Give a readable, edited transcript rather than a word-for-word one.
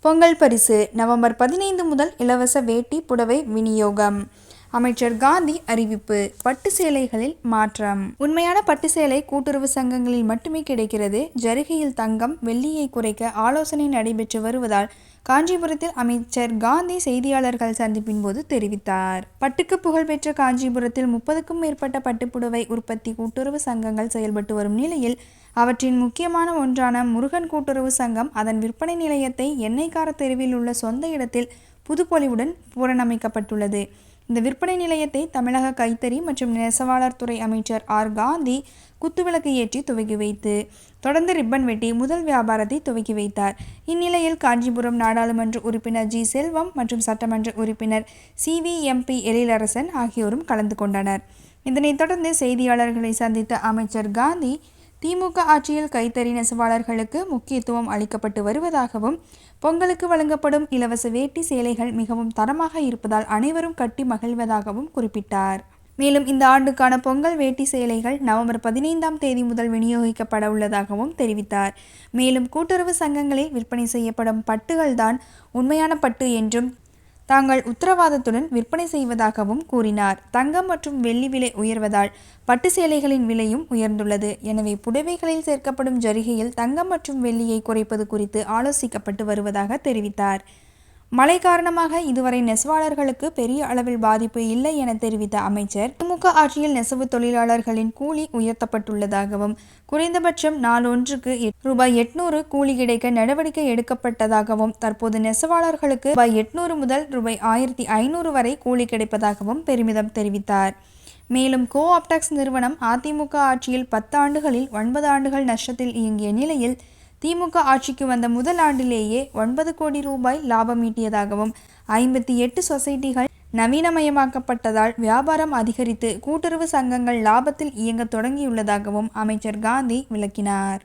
பொங்கல் பரிசு நவம்பர் 15 முதல் இலவச வேட்டி புடவை விநியோகம். அமைச்சர் காந்தி அறிவிப்பு. பட்டு சேலைகளில் மாற்றம். உண்மையான பட்டு சேலை கூட்டுறவு சங்கங்களில் மட்டுமே கிடைக்கிறது. ஜரிகையில் தங்கம், வெள்ளியை குறைக்க ஆலோசனை நடைபெற்று வருவதால் காஞ்சிபுரத்தில் அமைச்சர் காந்தி செய்தியாளர்கள் சந்திப்பின் போது தெரிவித்தார். பட்டுக்கு புகழ்பெற்ற காஞ்சிபுரத்தில் 30க்கும் மேற்பட்ட பட்டுப்புடவை உற்பத்தி கூட்டுறவு சங்கங்கள் செயல்பட்டு வரும் நிலையில் அவற்றின் முக்கியமான ஒன்றான முருகன் கூட்டுறவு சங்கம் அதன் விற்பனை நிலையத்தை எண்ணெய்க்கார தெருவில் உள்ள சொந்த இடத்தில் புதுப்பொலிவுடன் புனரமைக்கப்பட்டுள்ளது. இந்த விற்பனை நிலையத்தை தமிழக கைத்தறி மற்றும் நெசவாளர் துறை அமைச்சர் ஆர். காந்தி குத்துவிளக்கு ஏற்றி துவக்கி வைத்து தொடர்ந்து ரிப்பன் வெட்டி முதல் வியாபாரத்தை துவக்கி வைத்தார். இந்நிலையில் காஞ்சிபுரம் நாடாளுமன்ற உறுப்பினர் ஜி. செல்வம் மற்றும் சட்டமன்ற உறுப்பினர் CVMP எழிலரசன் ஆகியோரும் கலந்து கொண்டனர். இதனைத் தொடர்ந்து செய்தியாளர்களை சந்தித்த அமைச்சர் காந்தி திமுக ஆட்சியில் கைத்தறி நெசவாளர்களுக்கு முக்கியத்துவம் அளிக்கப்பட்டு வருவதாகவும் பொங்கலுக்கு வழங்கப்படும் இலவச வேட்டி சேலைகள் மிகவும் தரமாக இருப்பதால் அனைவரும் கட்டி மகிழ்வதாகவும் குறிப்பிட்டார். மேலும் இந்த ஆண்டுக்கான பொங்கல் வேட்டி சேலைகள் நவம்பர் 15ஆம் தேதி முதல் விநியோகிக்கப்பட உள்ளதாகவும் தெரிவித்தார். மேலும் கூட்டுறவு சங்கங்களில் விற்பனை செய்யப்படும் பட்டுகள்தான் உண்மையான பட்டு என்றும் தாங்கள் உத்தரவாதத்துடன் விற்பனை செய்வதாகவும் கூறினார். தங்கம் மற்றும் வெள்ளி விலை உயர்வதால் பட்டு சேலைகளின் விலையும் உயர்ந்துள்ளது. எனவே புடவைகளில் சேர்க்கப்படும் ஜரிகையில் தங்கம் மற்றும் வெள்ளியை குறைப்பது குறித்து ஆலோசிக்கப்பட்டு வருவதாக தெரிவித்தார். மழை காரணமாக இதுவரை நெசவாளர்களுக்கு பெரிய அளவில் பாதிப்பு இல்லை என தெரிவித்த அமைச்சர், திமுக ஆட்சியில் நெசவு தொழிலாளர்களின் கூலி உயர்த்தப்பட்டுள்ளதாகவும் குறைந்தபட்சம் நாளொன்றுக்கு ரூபாய் 800 கூலி கிடைக்க நடவடிக்கை எடுக்கப்பட்டதாகவும் தற்போது நெசவாளர்களுக்கு ரூபாய் 800 முதல் ரூபாய் 1500 வரை கூலி கிடைப்பதாகவும் பெருமிதம் தெரிவித்தார். மேலும் கோ-ஆப்டெக்ஸ் நிறுவனம் அதிமுக ஆட்சியில் 10 ஆண்டுகளில் 9 ஆண்டுகள் நஷ்டத்தில் இயங்கிய நிலையில் திமுக ஆட்சிக்கு வந்த முதல் ஆண்டிலேயே 9 கோடி ரூபாய் லாபம் ஈட்டியதாகவும் 58 சொசைட்டிகள் நவீனமயமாக்கப்பட்டதால் வியாபாரம் அதிகரித்து கூட்டுறவு சங்கங்கள் லாபத்தில் இயங்க தொடங்கியுள்ளதாகவும் அமைச்சர் காந்தி விளக்கினார்.